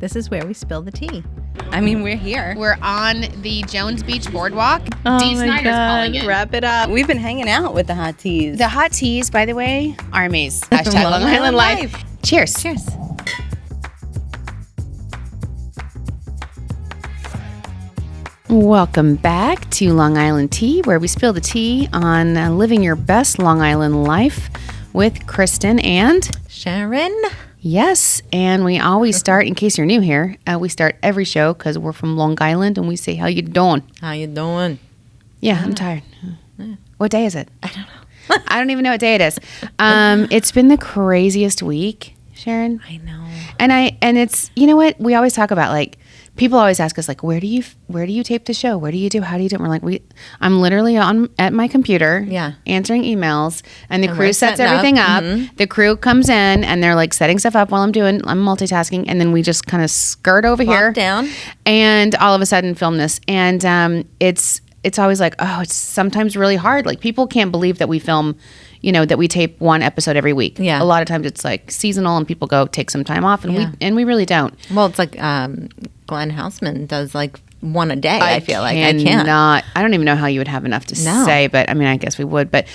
This is where we spill the tea. I mean, we're here. We're on the Jones Beach Boardwalk. Oh Dee my Snyder's God. calling it. Wrap it up. We've been hanging out with the hot teas. The hot teas, by the way, armies. Hashtag Long Island Life. Cheers. Cheers. Welcome back to Long Island Tea, where we spill the tea on living your best Long Island life with Kristen and Sharon. Yes, and we always start, in case you're new here, we start every show because we're from Long Island and we say, how you doing? How you doing? Yeah, I'm tired. What day is it? I don't know. I don't even know what day it is. It's been the craziest week, Sharon. I know. And it's, you know what? We always talk about, like, people always ask us, like, where do you tape the show? How do you do it? And we're like, I'm literally at my computer, answering emails, and the crew sets everything up. Mm-hmm. The crew comes in and they're like setting stuff up while I'm multitasking, and then we just kind of skirt over here down, and all of a sudden film this. And it's always like, oh, it's sometimes really hard. Like, people can't believe that we film, that we tape one episode every week. Yeah. A lot of times it's like seasonal and people go take some time off, and we really don't. Well, it's like Glenn Houseman does like one a day. I feel like I can't. I don't even know how you would have enough to say, but I mean, I guess we would. But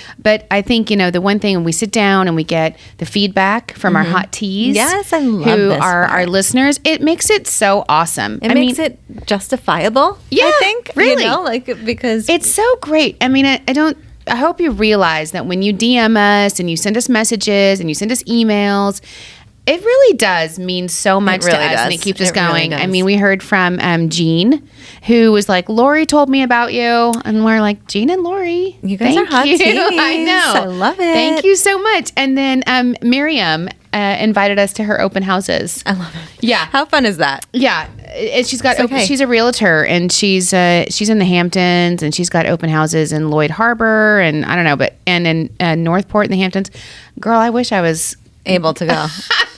I think, the one thing, when we sit down and we get the feedback from our hot teas. Yes, I love who this are part. our listeners, it makes it so awesome. It makes it justifiable. Yeah, I think. really. Because it's so great. I mean, I hope you realize that when you DM us and you send us messages and you send us emails, it really does mean so much to us, and it keeps us going. Really, I mean, we heard from Jean, who was like, Lori told me about you, and we're like, Jean and Lori, you guys are hot teas. I know. I love it. Thank you so much. And then Miriam invited us to her open houses. I love it. Yeah. How fun is that? Yeah. And she's got okay. she's a realtor, and she's in the Hamptons, and she's got open houses in Lloyd Harbor, and I don't know, and in Northport in the Hamptons. Girl, I wish I was able to go.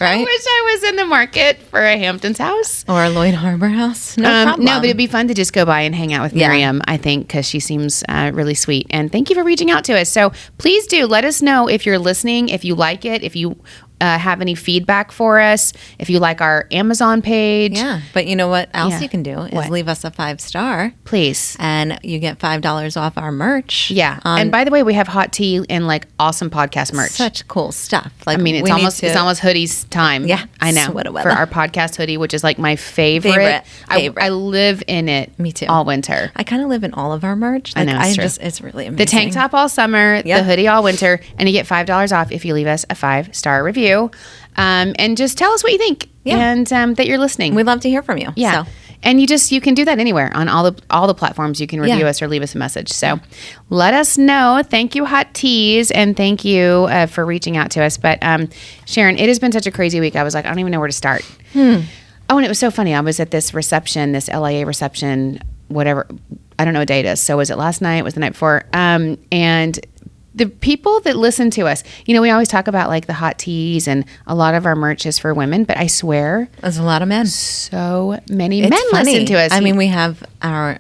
Right? I wish I was in the market for a Hamptons house or a Lloyd Harbor house. No problem. No, but it'd be fun to just go by and hang out with Miriam, I think, because she seems really sweet. And thank you for reaching out to us. So please do let us know if you're listening, if you like it, if you have any feedback for us, if you like our Amazon page. Yeah, but you know what else you can do is leave us a 5-star. Please. And you get $5 off our merch. Yeah. And by the way, we have hot tea and like awesome podcast merch. Such cool stuff. Like, I mean, it's almost hoodies time. Yeah. I know. For our podcast hoodie, which is like my favorite. I live in it. Me too. All winter. I kind of live in all of our merch. Like, I know. It's really amazing. The tank top all summer, the hoodie all winter, and you get $5 off if you leave us a 5-star review. And just tell us what you think, and that you're listening. We'd love to hear from you. Yeah, so. And you can do that anywhere on all the platforms. You can review us or leave us a message. So let us know. Thank you, hot teas, and thank you for reaching out to us. But Sharon, it has been such a crazy week. I was like, I don't even know where to start. Oh, and it was so funny. I was at this reception, this LIA reception, whatever. I don't know what day it is. So was it last night? Was the night before? And the people that listen to us, we always talk about like the hot teas, and a lot of our merch is for women, but I swear there's a lot of men. So many men listen to us. I mean, we have our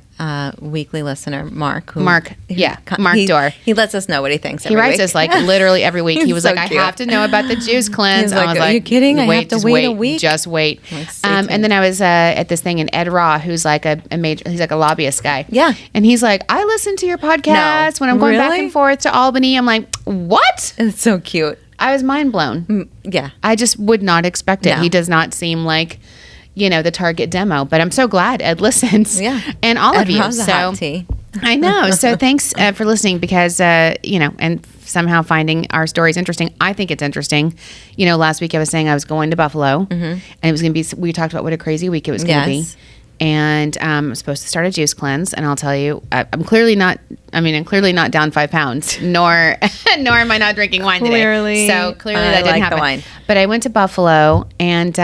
weekly listener, Mark. Mark Dorr. He lets us know what he thinks every week. He writes week. us like literally every week. He was like, cute. I have to know about the juice cleanse. He's like, I was are you kidding? I have to wait a week? Just wait. And then I was at this thing, and Ed Raw, who's like he's like a lobbyist guy. Yeah. And he's like, I listen to your podcast when I'm going back and forth to Albany. I'm like, what? It's so cute. I was mind blown. Yeah. I just would not expect it. No. He does not seem like, the target demo, but I'm so glad Ed listens. Yeah. And all Ed of you. Hot tea. I know. So thanks for listening because, and somehow finding our stories interesting. I think it's interesting. Last week I was saying I was going to Buffalo, and it was going to be, we talked about what a crazy week it was going to be. And I'm supposed to start a juice cleanse, and I'll tell you, I'm clearly not down 5 pounds, nor am I not drinking wine today. Clearly. So clearly that didn't happen. The wine. But I went to Buffalo, and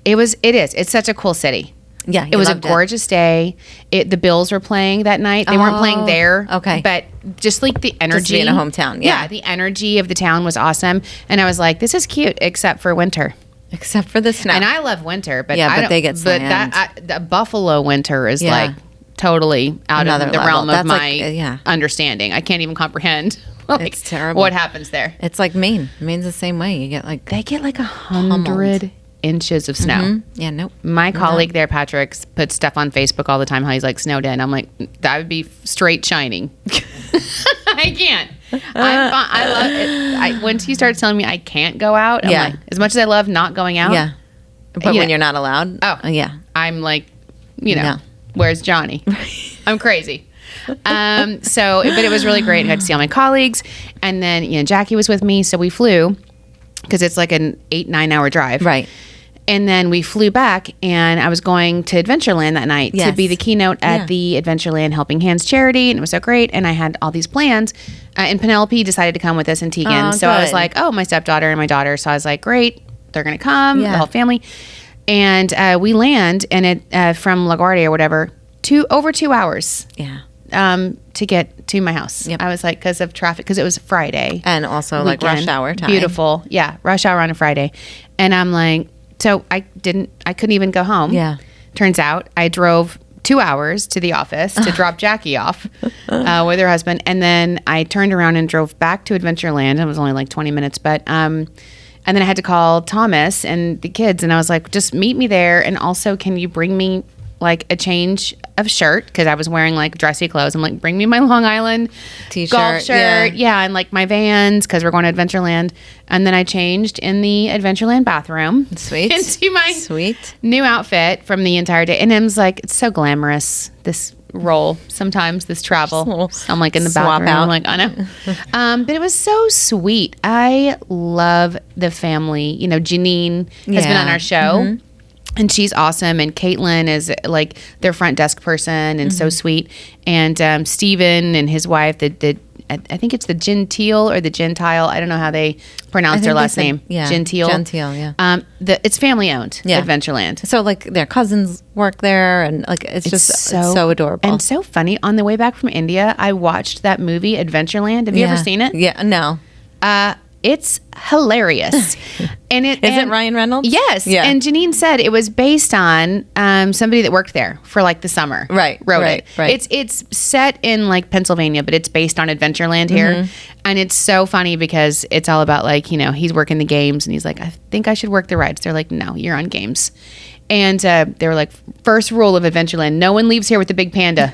it's such a cool city. Yeah, it was a gorgeous day. The Bills were playing that night. They weren't playing there. Okay. But just like the energy. Just being a hometown. Yeah. The energy of the town was awesome. And I was like, this is cute, except for winter. Except for the snow. And I love winter. But they get slammed. But the Buffalo winter is like totally out of the realm of my understanding. I can't even comprehend. Like, it's terrible. What happens there? It's like Maine. Maine's the same way. They get like 100 inches of snow. Mm-hmm. Yeah, nope. My colleague there, Patrick, puts stuff on Facebook all the time how he's like snowed in. I'm like, that would be straight shining. I can't. I love it. Once he starts telling me I can't go out, I'm like, as much as I love not going out. Yeah. But when you're not allowed. Oh, yeah. I'm like, where's Johnny? I'm crazy. But it was really great. I got to see all my colleagues. And then, Jackie was with me. So we flew because it's like an 8-9 hour drive. Right. And then we flew back, and I was going to Adventureland that night to be the keynote at the Adventureland Helping Hands charity, and it was so great. And I had all these plans, and Penelope decided to come with us and Tegan. So I was like, my stepdaughter and my daughter. So I was like, great, they're going to come, the whole family. And we land, and it from LaGuardia or whatever, over 2 hours. Yeah. To get to my house. Yep. I was like, because of traffic, because it was Friday. And also weekend, like rush hour time. Beautiful. Yeah. Rush hour on a Friday. And I'm like, so I couldn't even go home. Yeah. Turns out I drove 2 hours to the office to drop Jackie off with her husband. And then I turned around and drove back to Adventureland. It was only like 20 minutes, but, and then I had to call Thomas and the kids. And I was like, just meet me there. And also, can you bring me like a change of shirt? Because I was wearing like dressy clothes. I'm like, bring me my Long Island T-shirt, golf shirt. Yeah. And like my Vans, because we're going to Adventureland. And then I changed in the Adventureland bathroom. Sweet. Into my new outfit from the entire day. And Em's like, it's so glamorous, this role sometimes, this travel. I'm like in the bathroom. I'm like, I know. But it was so sweet. I love the family. Janine has been on our show. Mm-hmm. And she's awesome. And Caitlin is like their front desk person and so sweet. And Steven and his wife, I think it's the Gentile or the Gentile. I don't know how they pronounce their last name. Gentile. Gentile, yeah. It's family owned, Adventureland. So like their cousins work there, and like it's just so adorable. And so funny. On the way back from India, I watched that movie, Adventureland. Have you ever seen it? Yeah, no. It's hilarious. And is it Ryan Reynolds? Yes. Yeah. And Janine said it was based on somebody that worked there for like the summer. Right. Wrote it. Right. It's set in like Pennsylvania, but it's based on Adventureland here. And it's so funny because it's all about like, he's working the games and he's like, I think I should work the rides. They're like, no, you're on games. And they were like, first rule of Adventureland, no one leaves here with the big panda.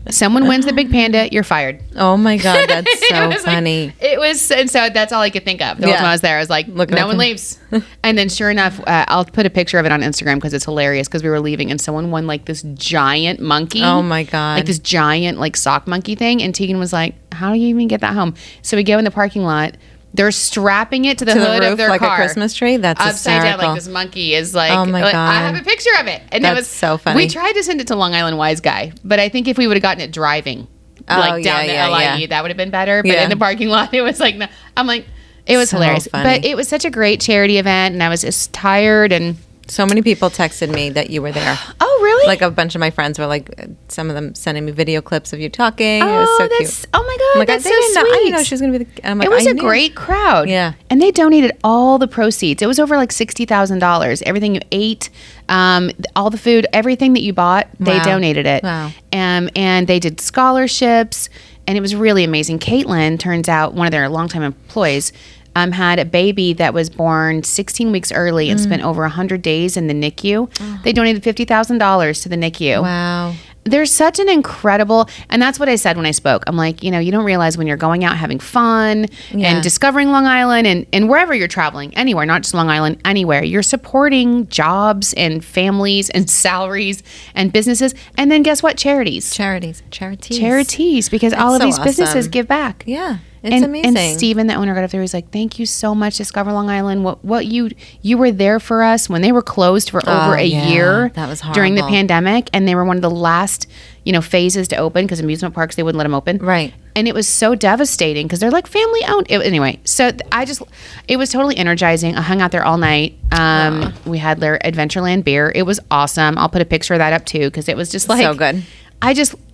Someone wins the big panda, you're fired. Oh my God, that's so funny. And so that's all I could think of. The whole time I was there, I was like, no one leaves. And then sure enough, I'll put a picture of it on Instagram because it's hilarious because we were leaving and someone won like this giant monkey. Oh my God. Like this giant like sock monkey thing. And Tegan was like, how do you even get that home? So we go in the parking lot. They're strapping it to the hood roof, of their like car. Like a Christmas tree? That's upside hysterical. down. Like this monkey is like, oh my God. I have a picture of it. And that's it was so funny. We tried to send it to Long Island Wise Guy, but I think if we would have gotten it driving, down the LIE, that would have been better. But in the parking lot, it was like, no. I'm like, it was so hilarious. Funny. But it was such a great charity event, and I was just tired and. So many people texted me that you were there. Oh, really? Like a bunch of my friends were like, some of them sending me video clips of you talking. Oh, it was so cute. Oh my God, that's so sweet. I didn't know she was going to be the. I'm like, it was a great crowd. Yeah, and they donated all the proceeds. It was over like $60,000. Everything you ate, all the food, everything that you bought, they donated it. Wow. And they did scholarships, and it was really amazing. Caitlin, turns out, one of their longtime employees. Had a baby that was born 16 weeks early and spent over 100 days in the NICU. Oh. They donated $50,000 to the NICU. Wow. There's such an incredible, and that's what I said when I spoke. I'm like, you don't realize when you're going out having fun and discovering Long Island and wherever you're traveling, anywhere, not just Long Island, anywhere, you're supporting jobs and families and salaries and businesses. And then guess what? Charities, because that's all of these awesome. Businesses give back. Yeah. It's amazing. And Steven, the owner, got up there. He's like, thank you so much, Discover Long Island. What you were there for us when they were closed for over a year. That was horrible. During the pandemic. And they were one of the last, phases to open because amusement parks, they wouldn't let them open. Right. And it was so devastating because they're like family owned. Anyway, so it was totally energizing. I hung out there all night. We had their Adventureland beer. It was awesome. I'll put a picture of that up too because it was just like. So good.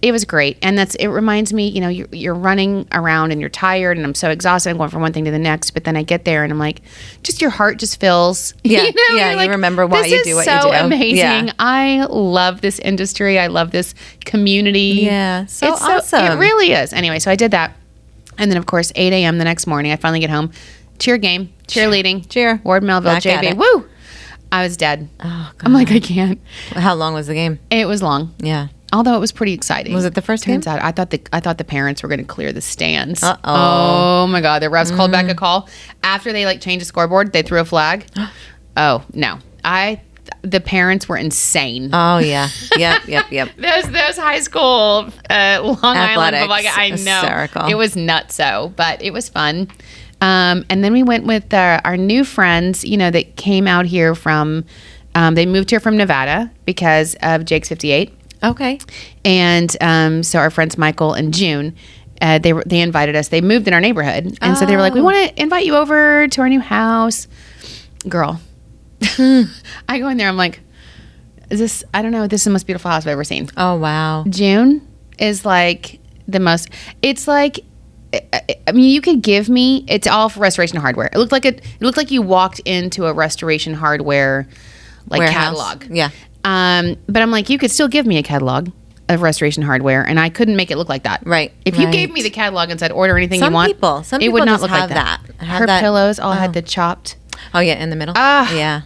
It was great. And it reminds me, you're running around and you're tired and I'm so exhausted. I'm going from one thing to the next. But then I get there and I'm like, just your heart just fills. Yeah. You remember why you do what you do. This is so amazing. Yeah. I love this industry. I love this community. Yeah. So awesome. It really is. Anyway, so I did that. And then, of course, 8 a.m. the next morning, I finally get home. cheer game, cheerleading, Cheer. Ward Melville, Back at JV. it. Woo! I was dead. Oh, God. I'm like, I can't. How long was the game? It was long. Yeah. Although it was pretty exciting. Was it the first Turns game? out, I thought the parents were going to clear the stands. Uh-oh. Oh my God! The refs called back a call after they like changed the scoreboard. They threw a flag. Oh no! The parents were insane. Oh yeah. Yep. Those high school Long Island football. I know hysterical. it was nutso, but it was fun. And then we went with our new friends. That came out here from. They moved here from Nevada because of Jake's 58. Okay. And so our friends Michael and June, they invited us. They moved in our neighborhood, and so they were like, "We want to invite you over to our new house." Girl, I go in there. I'm like, "Is this? I don't know. This is the most beautiful house I've ever seen." Oh wow. June is like the most. It's like, I mean, you could give me. It's all for restoration hardware. It looked like you walked into a restoration hardware Warehouse. catalog. Yeah. But I'm like, you could still give me a catalog of restoration hardware, and I couldn't make it look like that. Right. If you gave me the catalog and said order anything Some you want, some it people would not just look have like that. Have Her that- pillows all had the chopped. Oh yeah, in the middle. Yeah.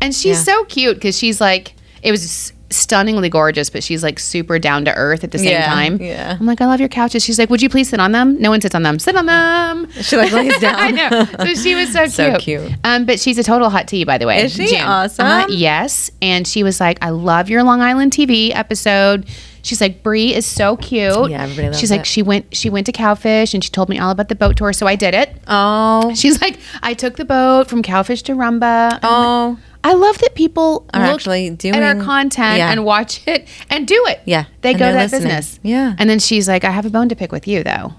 And she's so cute because she's like, it was stunningly gorgeous, but she's like super down to earth at the same time. Yeah. I'm like, I love your couches. She's like, would you please sit on them? No one sits on them. Sit on them. She like lays down. I know. So she was so cute. So cute. But she's a total hot tea, by the way. Is she? June. Awesome. Yes. And she was like, I love your Long Island TV episode. She's like, Bree is so cute. Yeah, everybody loves She's like, it. she went to Cowfish and she told me all about the boat tour, so I did it. Oh. She's like, I took the boat from Cowfish to Rumba. Oh. I love that people Are look actually doing at our content Yeah. and watch it and do it. Yeah. They And go they're that listening. business. Yeah. And then she's like, I have a bone to pick with you, though.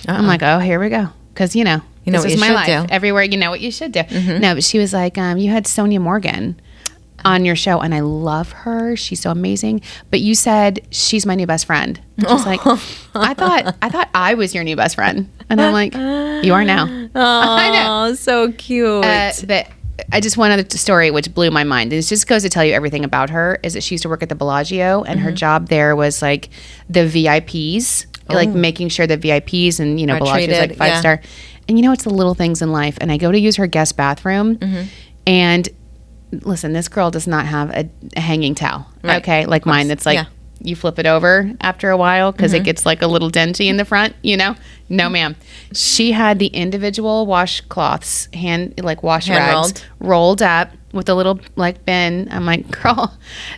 I'm like, oh, here we go. Because, You know this what is you my should life. do. Mm-hmm. Everywhere, you know what you should do. No, but she was like, you had Sonia Morgan on your show, and I love her. She's so amazing. But you said she's my new best friend. And she's like, I thought I was your new best friend. And I'm like, you are now. I know. Oh, so cute. But I just one other story which blew my mind. It just goes to tell you everything about her. Is that she used to work at the Bellagio, and her job there was like the VIPs, like making sure that VIPs and Are Bellagio's like treated, 5-star. And it's the little things in life. And I go to use her guest bathroom, and listen, this girl does not have a hanging towel. Right. Okay, like mine. That's like. Yeah. You flip it over after a while because it gets like a little denty in the front, No, ma'am. She had the individual washcloths, wash rags, rolled up with a little like bin. I'm like, girl,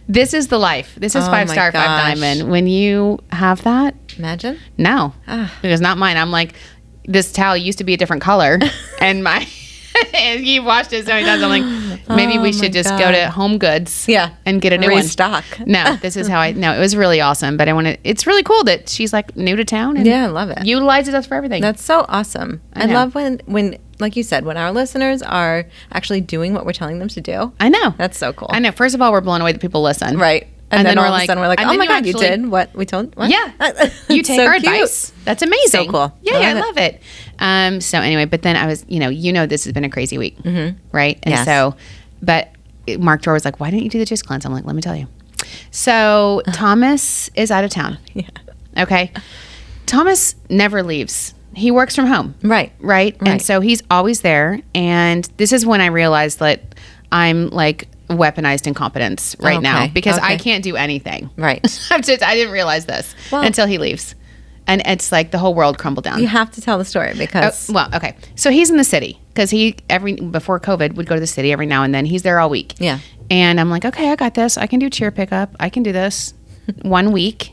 this is the life. This is Oh my 5-star, 5 gosh. diamond. When you have that, Imagine. no, Ah. because not mine. I'm like, this towel used to be a different color, and my. And you washed it so many times. I'm like, maybe we should just go to Home Goods, and get a new Restock. one. No, this is how it was really awesome. But it's really cool that she's like new to town. And Yeah, I love it. Utilizes us for everything. That's so awesome. I know. love when, like you said, when our listeners are actually doing what we're telling them to do. I know. That's so cool. I know. First of all, we're blown away that people listen. Right. And then all of a sudden we're like, and oh then my God, you actually- did what we told? What? Yeah. You take So our cute. advice. That's amazing. So cool. Yeah, I Love love it. So anyway, but then I was, this has been a crazy week. Right? And Yes. so, but Mark Dor was like, why didn't you do the juice cleanse? I'm like, let me tell you. So Thomas is out of town. Yeah. Okay. Thomas never leaves. He works from home. Right. Right. And Right. so he's always there. And this is when I realized that I'm like weaponized incompetence right now Okay, because I okay. can't do anything. Right. I didn't realize this Well- until he leaves. And it's like the whole world crumbled down. You have to tell the story because Okay. So he's in the city because before COVID would go to the city every now and then. He's there all week. Yeah. And I'm like, okay, I got this. I can do cheer pickup. I can do this 1 week,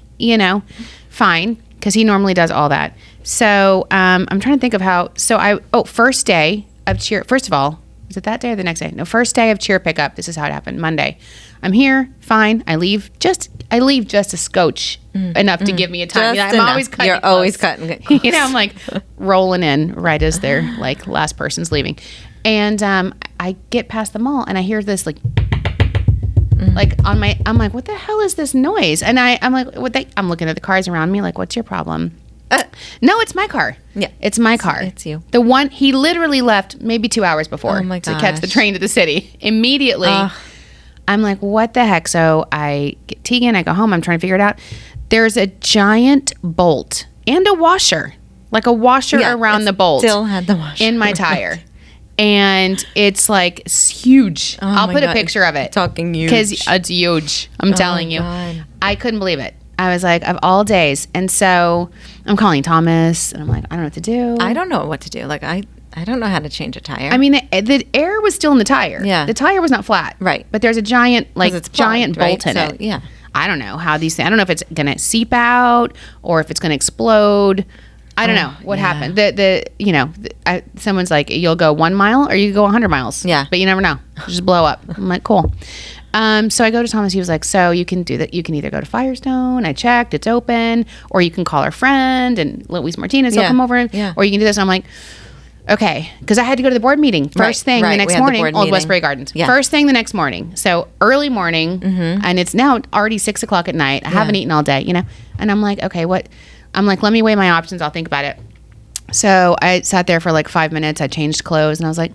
fine. Because he normally does all that. So I'm trying to think of first day of cheer. First of all, was it that day or the next day? No, first day of cheer pickup. This is how it happened. Monday. I'm here, fine. I leave just a scotch enough to give me a time. Just I'm enough. always cutting. You're it close. always cutting it close. I'm like rolling in right as they're like last person's leaving, and I get past the mall and I hear this like I'm like, what the hell is this noise? And I'm like, I'm looking at the cars around me like, what's your problem? No, it's my car. Yeah. It's my car. It's you. The one he literally left maybe 2 hours before Oh my to catch the gosh. train to the city. Immediately, I'm like, what the heck? So I get Tegan, I go home, I'm trying to figure it out. There's a giant bolt and a washer, like a washer Yeah, around it the bolt. still had the washer. in my tire. And it's like huge. I'll put a picture of it. Talking huge. Because it's huge. I'm telling you. God. I couldn't believe it. I was like, of all days. And so I'm calling Thomas and I'm like, I don't know what to do. I don't know what to do. Like, I don't know how to change a tire. I mean, the air was still in the tire. Yeah. The tire was not flat. Right. But there's a giant, it's giant plugged, bolt in right? it. So, yeah. I don't know how these things, I don't know if it's going to seep out or if it's going to explode. I don't know what happened. Someone's like, you'll go 1 mile or you can go 100 miles. Yeah. But you never know. Just blow up. I'm like, cool. So I go to Thomas. He was like, so you can do that. You can either go to Firestone. I checked. It's open. Or you can call our friend and Luis Martinez. He'll come over. Or you can do this. I'm like, okay. Because I had to go to the board meeting. First thing the next morning. Old Westbury Gardens. Yeah. First thing the next morning. So early morning. And it's now already 6 o'clock at night. I haven't eaten all day, And I'm like, okay, what? I'm like, let me weigh my options. I'll think about it. So I sat there for like 5 minutes. I changed clothes and I was like,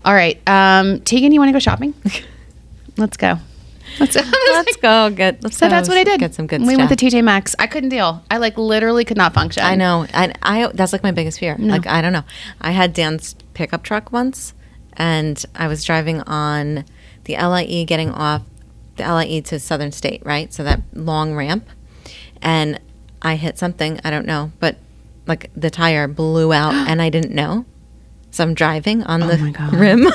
all right, Tegan, you want to go shopping? Let's go. Let's go. So that's what I did. Get some good we stuff. went to TJ Maxx. I couldn't deal. I like literally could not function. I know. And that's like my biggest fear. No. Like, I don't know. I had Dan's pickup truck once and I was driving on the LIE getting off the LIE to Southern State, right? So that long ramp. And I hit something, I don't know, but like the tire blew out and I didn't know. So I'm driving on the rim.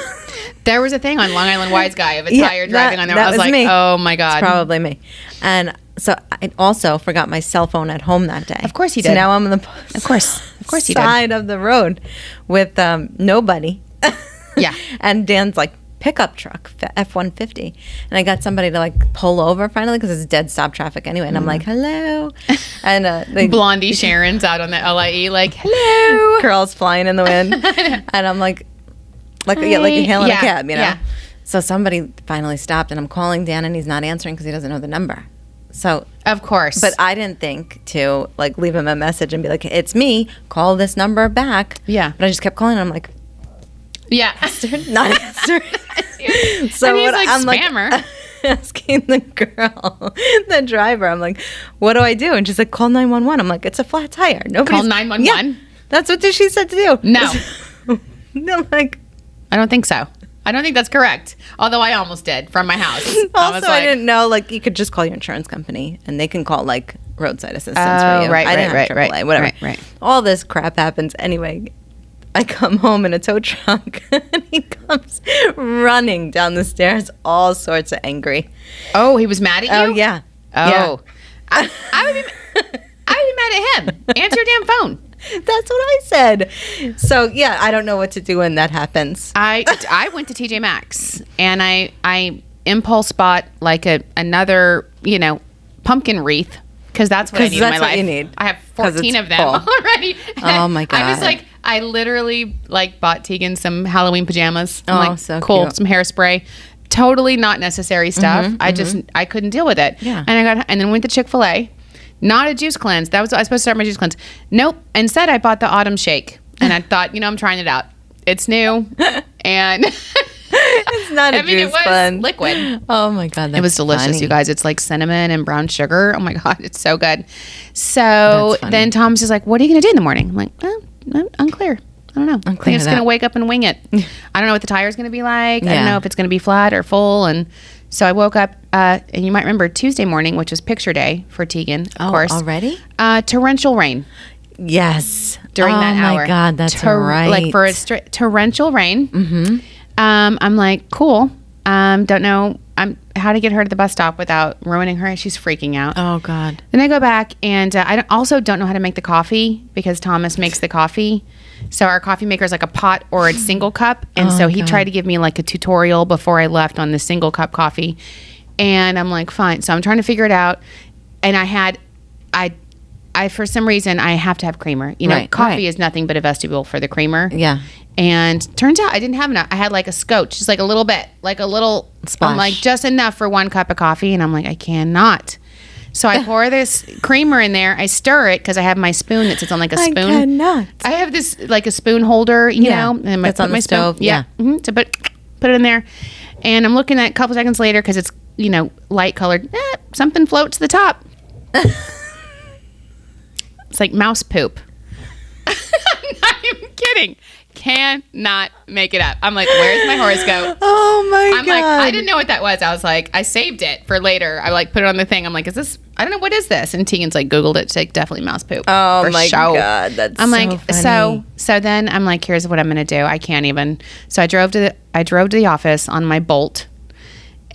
There was a thing on Long Island Wise Guy of a tire driving on there. I was like, me. oh my God. It's probably me. And so I also forgot my cell phone at home that day. Of course you did. So now I'm on the Of course you did. side of the road with nobody. Yeah. And Dan's like, pickup truck, F-150. And I got somebody to like pull over finally because it's dead stop traffic anyway. And I'm like, hello. And Blondie Sharon's out on the LIE like, hello. Curls flying in the wind. And I'm like hailing a cab, Yeah. So somebody finally stopped and I'm calling Dan and he's not answering because he doesn't know the number. So of course. But I didn't think to like leave him a message and be like, it's me, call this number back. Yeah. But I just kept calling and I'm like, yeah. not answering. So and he's like, I'm spammer. Like, asking the girl, the driver, I'm like, what do I do? And she's like, call 911. I'm like, it's a flat tire. Nobody's Call 911? Yeah, that's what she said to do. No. I'm like, I don't think so. I don't think that's correct. Although I almost did from my house. Also, I didn't know, like, you could just call your insurance company and they can call, like, roadside assistance for you. Right, I didn't have AAA, whatever. Right. All this crap happens. Anyway, I come home in a tow truck and he comes running down the stairs, all sorts of angry. Oh, he was mad at you? Oh, yeah. Oh. Yeah. I would be mad at him. Answer your damn phone. That's what I said. So, yeah, I don't know what to do when that happens. I went to TJ Maxx and I impulse bought like another, pumpkin wreath because that's what I need in my life. You need. I have 14 of them already. Oh my God. I was like, I literally like bought Tegan some Halloween pajamas. I'm like, so cool. cute. Some hairspray. Totally not necessary stuff. I couldn't deal with it. Yeah. And then went to Chick-fil-A. Not a juice cleanse. I was supposed to start my juice cleanse. Nope. Instead, I bought the autumn shake. And I thought, I'm trying it out. It's new. And it's not a juice cleanse. Liquid. Oh my God. That's it was delicious, funny. you guys. It's like cinnamon and brown sugar. Oh my God. It's so good. So then Tom's is like, what are you going to do in the morning? I'm like, I'm unclear. I don't know. I'm just going to wake up and wing it. I don't know what the tire's going to be like. Yeah. I don't know if it's going to be flat or full. And so I woke up, and you might remember Tuesday morning, which was picture day for Tegan, of course. Already? Torrential rain. Yes. During that hour. Oh my God, that's right. Like for a torrential rain. Mm-hmm. I'm like, cool. Don't know how to get her to the bus stop without ruining her. She's freaking out. Oh God. Then I go back and I also don't know how to make the coffee because Thomas makes the coffee. So our coffee maker is like a pot or a single cup. And so he tried to give me like a tutorial before I left on the single cup coffee. And I'm like, fine. So I'm trying to figure it out. And I for some reason, I have to have creamer. Coffee is nothing but a vestibule for the creamer. Yeah. And turns out I didn't have enough. I had like a scotch, just like a little bit, like a little splash. I'm like, just enough for 1 cup of coffee. And I'm like, I cannot. So I pour this creamer in there. I stir it because I have my spoon that sits on like a spoon. I cannot. I have this like a spoon holder, you know. And it's on the stove. Yeah. Mm-hmm. So put it in there. And I'm looking at a couple seconds later because it's, light colored. Something floats to the top. It's like mouse poop. I'm not even kidding. cannot make it up. I'm like, where's my horoscope? Oh my God. I'm like, I didn't know what that was. I was like, I saved it for later. I like put it on the thing. I'm like, is this, I don't know, what is this? And Tegan's like, Googled it. She's like, definitely mouse poop. Oh my God. That's I'm so like, funny. so then I'm like, here's what I'm going to do. I can't even. So I drove to the office on my Bolt.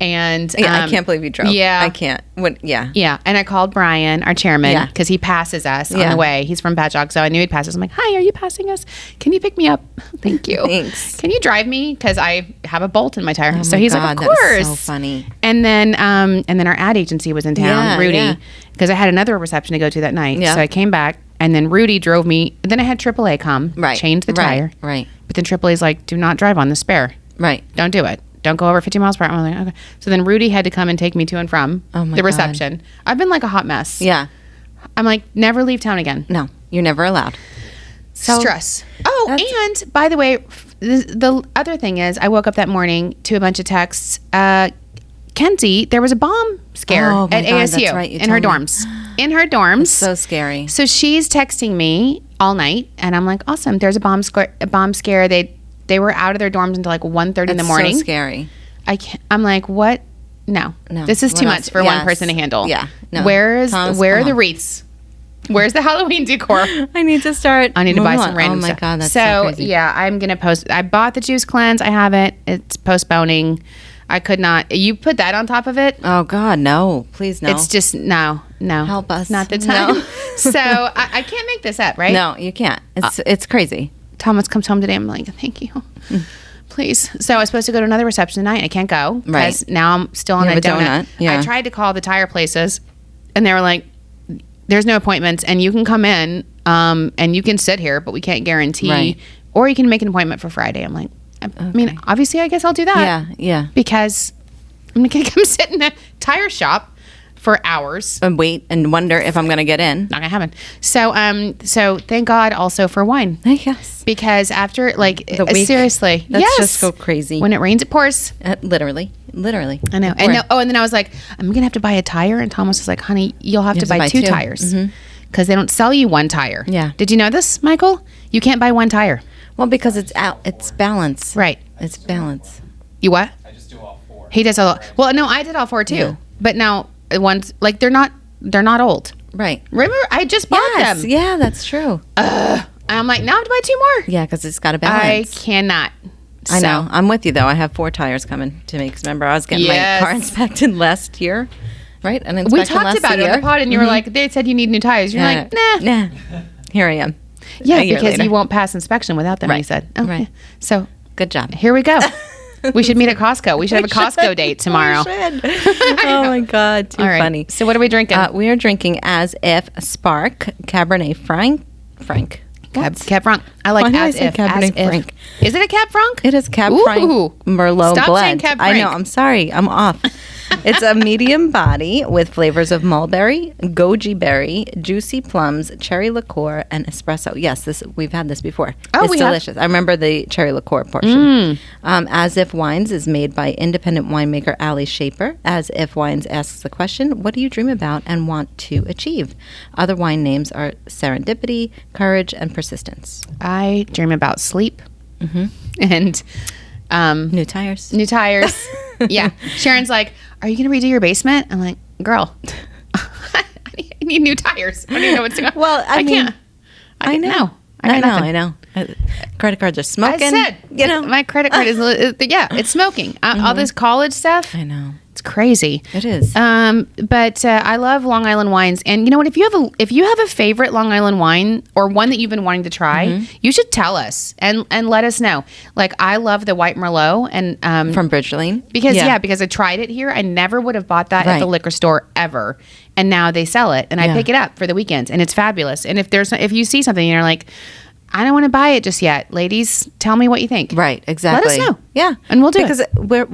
And I can't believe you drove. Yeah. I can't. Yeah. Yeah. And I called Brian, our chairman, because he passes us on Yeah. the way. He's from Patchogue, so I knew he'd pass us. I'm like, hi, are you passing us? Can you pick me up? Thank you. Thanks. Can you drive me? Because I have a bolt in my tire. Oh so my he's God, like, of course. that is so funny. And then our ad agency was in town, Yeah, Rudy, yeah. because I had another reception to go to that night. Yeah. So I came back, and then Rudy drove me. Then I had AAA come, change the tire. Right. But then AAA's like, do not drive on the spare. Right. Don't do it. Don't go over 50 miles per hour. I'm like, okay. So then Rudy had to come and take me to and from the reception. I've been like a hot mess. Yeah. I'm like, never leave town again. No, you're never allowed. So Stress. Oh, and by the way, the other thing is, I woke up that morning to a bunch of texts. Kenzie, there was a bomb scare Oh, my at God, ASU that's right, you in her told me. dorms. In her dorms. so scary. So she's texting me all night, and I'm like, awesome. There's a bomb scare. They were out of their dorms until like 1:30 in the morning. So scary. I'm like, what? No. This is What too else? much for one person to handle. Yeah. No. Where Thomas, are come the on. wreaths? Where's the Halloween decor? I need to start. I need to buy moving some on. random Oh my stuff. God, that's so crazy. Yeah, I'm gonna post. I bought the juice cleanse. I haven't. It's postponing. I could not. You put that on top of it. Oh God, no! Please, no. It's just no. Help us. Not the time. No. So I can't make this up, right? No, you can't. It's crazy. Thomas comes home today. I'm like, thank you. Please. So I was supposed to go to another reception tonight. I can't go. Right. Because now I'm still on You a have a donut. donut, yeah. I tried to call the tire places, and they were like, there's no appointments, and you can come in, and you can sit here, but we can't guarantee. Right. Or you can make an appointment for Friday. I'm like, I mean, obviously, I guess I'll do that. Yeah, yeah. Because I'm going to come sit in a tire shop for hours. And wait and wonder if I'm going to get in. Not gonna happen. So thank God also for wine. Yes. Because after like The week. seriously, That's yes. just so crazy. When it rains, it pours. Literally. I know. And then I was like, I'm gonna have to buy a tire. And Thomas was like, honey, you'll have to buy two tires because they don't sell you one tire. Yeah. Did you know this, Michael? You can't buy one tire. Well, because it's balance. Right. It's balance. You what? I just do all four. He does all. Well, no, I did all four too. Yeah. But now one's like they're not old. Right. Remember, I just bought them. Yeah, that's true. I'm like, now I have to buy two more. Yeah, because it's got a I balance. cannot. I know. I'm with you though. I have 4 tires coming to me. Because remember, I was getting Yes. my car inspected last year, right? An We inspection talked last about it on year. the pod, and you were like, they said you need new tires. You're like, nah. Here I am. Yeah, A year because later. you won't pass inspection without them. He Right. said, oh, Right. yeah. So Good job. here we go. We should meet at Costco. We should have a Costco date tomorrow. We should. Oh my God, too All right. funny. So what are we drinking? We are drinking As If Spark Cabernet Franc. Cab Franc. I like Why do I as say if. Cabernet As if. Franc? Is it a Cab Franc? It is Cab Ooh. Franc Merlot Stop saying blend. Cab I know. Franc. I'm sorry. I'm off. It's a medium body with flavors of mulberry, goji berry, juicy plums, cherry liqueur, and espresso. Yes, we've had this before. Oh, it's we have? delicious. I remember the cherry liqueur portion. As If Wines is made by independent winemaker Ali Shaper. As If Wines asks the question, what do you dream about and want to achieve? Other wine names are serendipity, courage, and persistence. I dream about sleep and New tires. new tires. Yeah. Sharon's like, are you going to redo your basement? I'm like, girl, I need new tires. I don't even know what's going on. Well, I mean, can't. I know. No. I got nothing. Credit cards are smoking. I said, you know. my credit card is, yeah, it's smoking. All this college stuff. I know. It's crazy. It is. But I love Long Island wines, and you know what? If you have a favorite Long Island wine or one that you've been wanting to try, you should tell us and let us know. Like I love the white Merlot, and From Bridgeline. because I tried it here. I never would have bought that at the Right. liquor store ever, and now they sell it, and I Yeah. pick it up for the weekends, and it's fabulous. And if you see something and you're like, I don't want to buy it just yet, ladies, tell me what you think. Right, exactly. Let us know. Yeah. And we'll do it. because we're,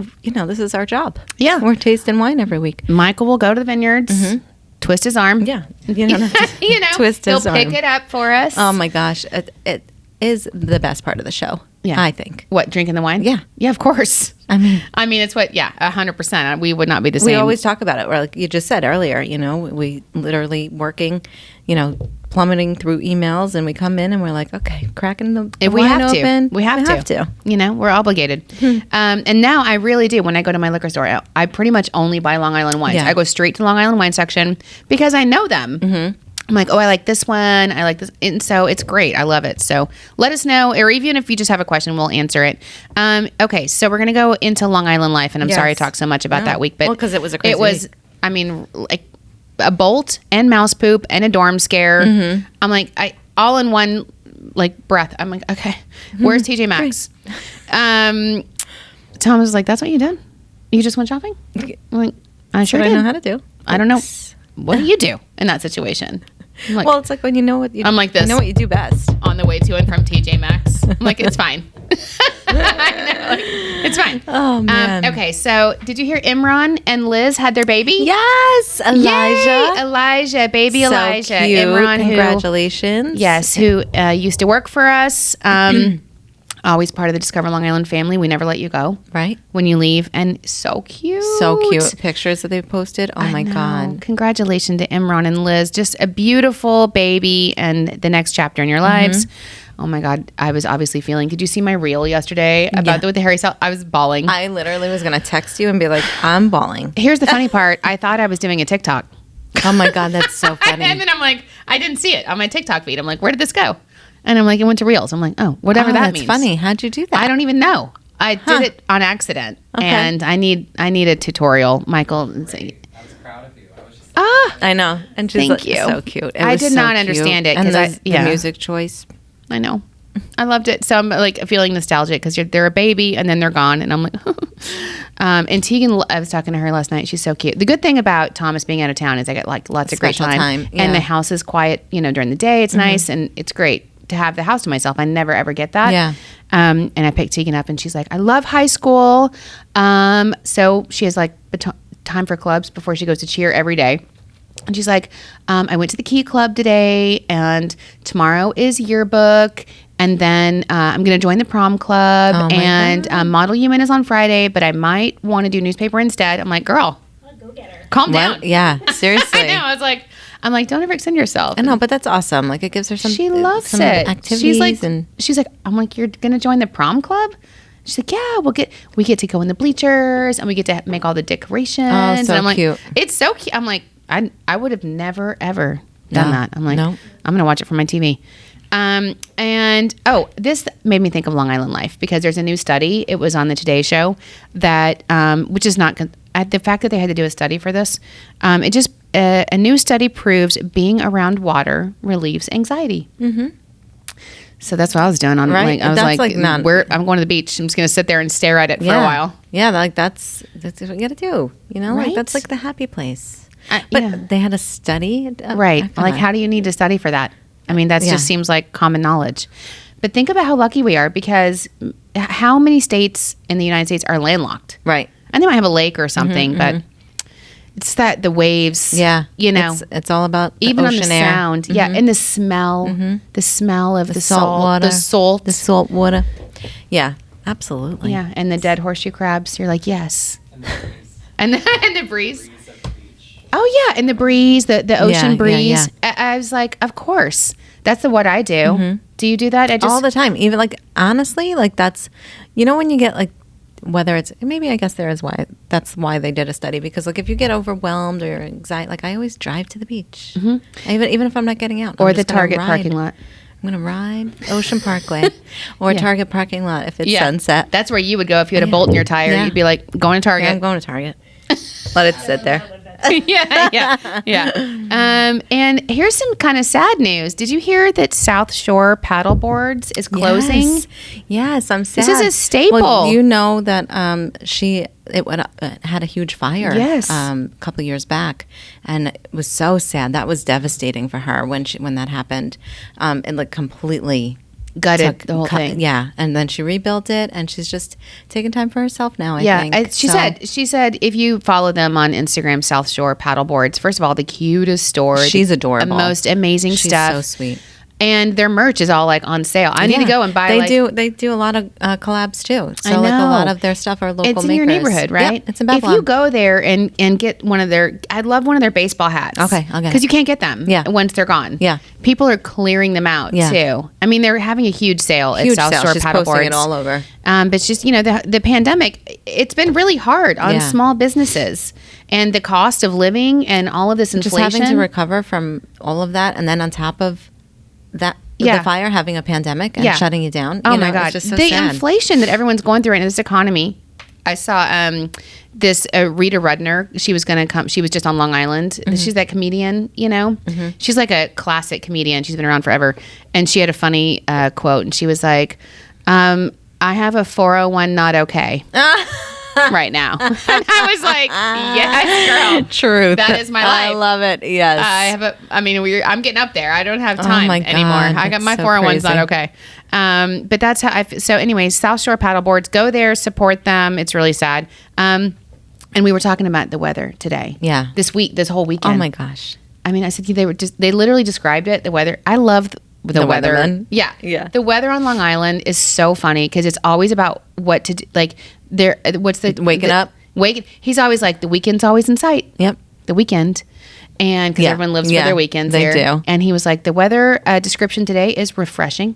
this is our job. Yeah. We're tasting wine every week. Michael will go to the vineyards, twist his arm. Yeah. You don't have to twist he'll his pick arm. it up for us. Oh my gosh. It is the best part of the show. Yeah. I think. What, drinking the wine? Yeah. Yeah, of course. I mean, it's 100%. We would not be the same. we always talk about it. Or like you just said earlier, we literally working, plummeting through emails, and we come in and we're like, okay, cracking the If we wine have open. to. We have to. You know, we're obligated. And now I really do. When I go to my liquor store, I pretty much only buy Long Island wines. Yeah. I go straight to the Long Island wine section because I know them. I'm like, oh, I like this one. I like this. And so it's great. I love it. So let us know, or even if you just have a question, we'll answer it. Okay, so we're going to go into Long Island life. And I'm sorry I talked so much about that week. But because it was a crazy week. I mean, like a bolt and mouse poop and a dorm scare. I'm like, all in one like breath. I'm like, okay, where's TJ Maxx? Tom was like, that's what you did? You just went shopping? I'm like, I sure did. I know how to do. I don't know. What do you do in that situation? Like, well, it's like when you know what you. I'm like this. You know what you do best. On the way to and from TJ Maxx. I'm like, it's fine. I know, like, it's fine. Oh man. Okay, so did you hear Imran and Liz had their baby? Yes, Elijah, baby so Elijah. Cute. Imran, Congratulations. who used to work for us. Always part of the Discover Long Island family. We never let you go. Right. When you leave. And so cute. So cute. Pictures that they posted. Oh my God. Congratulations to Imran and Liz. Just a beautiful baby and the next chapter in your lives. Oh my God. I was obviously feeling. Did you see my reel yesterday about with the Harry Styles? I was bawling. I literally was going to text you and be like, I'm bawling. Here's the funny part. I thought I was doing a TikTok. Oh my God. That's so funny. And then I'm like, I didn't see it on my TikTok feed. I'm like, where did this go? And I'm like, it went to Reels. I'm like, oh, whatever that means. That's funny. How'd you do that? I don't even know. I did it on accident. Okay. And I need a tutorial, Michael. I was proud of you. I was just I know. And she's thank you. So cute. I did not understand it. And the music choice. I know. I loved it. So I'm like feeling nostalgic because they're a baby and then they're gone. And I'm like, and Tegan, I was talking to her last night. She's so cute. The good thing about Thomas being out of town is I get like lots of great time. Yeah. And the house is quiet, during the day. It's nice and it's great to have the house to myself. I never ever get that. Yeah. And I picked Tegan up and she's like, I love high school. So she has like time for clubs before she goes to cheer every day. And she's like, I went to the Key Club today and tomorrow is yearbook. And then I'm going to join the prom club and Model UN is on Friday, but I might want to do newspaper instead. I'm like, girl, go get her. Calm down. Yeah, seriously. I know. I'm like, don't overextend yourself. I know, but that's awesome. Like it gives her some. She loves some it. Activities she's like, I'm like, you're going to join the prom club? She's like, yeah, we get to go in the bleachers and we get to make all the decorations. Oh, so and I'm cute. Like, it's so cute. I'm like, I would have never, ever done that. I'm like, no. I'm going to watch it from my TV. This made me think of Long Island life because there's a new study. It was on the Today Show that, which is not, the fact that they had to do a study for this, a new study proves being around water relieves anxiety. So that's what I was doing. I'm going to the beach. I'm just going to sit there and stare at it for a while. Yeah, like that's what you got to do. Right? Like that's like the happy place. But they had a study, right? Like, how do you need to study for that? I mean, that just seems like common knowledge. But think about how lucky we are because how many states in the United States are landlocked? Right. And they might have a lake or something, but it's that the waves. Yeah. It's all about the even ocean on the air. sound. Yeah. And the smell of the salt water. The salt water. Yeah, absolutely. Yeah. And the dead horseshoe crabs. You're like, yes. and the breeze. and the breeze. Oh yeah, and the breeze, the ocean breeze. Yeah. I was like, of course, that's what I do. Do you do that? All the time. Even like honestly, like that's when you get like whether it's maybe I guess that's why they did a study because like if you get overwhelmed or anxiety, like I always drive to the beach, even if I'm not getting out or the Target parking lot. I'm gonna ride Ocean Parkway or Target parking lot if it's sunset. That's where you would go if you had a bolt in your tire. You'd be like, going to Target. Yeah, I'm going to Target. Let it sit there. yeah. And here's some kind of sad news. Did you hear that South Shore Paddleboards is closing? Yes, I'm sad. This is a staple. Well, you know that it had a huge fire. Yes. A couple of years back, and it was so sad. That was devastating for her when that happened. It like completely gutted the whole thing. Yeah, and then she rebuilt it, and she's just taking time for herself now. I think. She said if you follow them on Instagram, South Shore Paddleboards. First of all, the cutest store. She's adorable. The most amazing stuff. She's so sweet. And their merch is all like on sale. I need to go and buy. They do a lot of collabs too. So I know. like a lot of their stuff are local. It's in makers. your neighborhood, right? Yep, it's in Bethlehem. If you go there and get one of their, I'd love one of their baseball hats. Okay. Because you can't get them. Once they're gone. Yeah. People are clearing them out too. I mean, they're having a huge sale at South Shore She's Paddleboards. posting it all over. But it's just the pandemic. It's been really hard on small businesses, and the cost of living and all of this inflation. Just having to recover from all of that, and then on top of that. The fire, having a pandemic and shutting you down. Oh my God. It's just so the sad. inflation that everyone's going through in this economy. I saw this Rita Rudner. She was going to come. She was just on Long Island. Mm-hmm. She's that comedian, Mm-hmm. She's like a classic comedian. She's been around forever. And she had a funny quote. And she was like, I have a 401 not okay. Right now. And I was like, yes, girl. Truth. That is my life. I love it. Yes. I'm getting up there. I don't have time anymore. I got my 401's not okay. But that's how so anyways, South Shore Paddleboards, go there, support them. It's really sad. And we were talking about the weather today. Yeah. This whole weekend. Oh my gosh. I mean, I said they literally described it, the weather. I love the weather. Weatherman. Yeah. The weather on Long Island is so funny because it's always about what to do. Like, waking up. He's always like, the weekend's always in sight. Yep. The weekend. And because everyone lives for their weekends they here. do. And he was like, the weather description today is refreshing.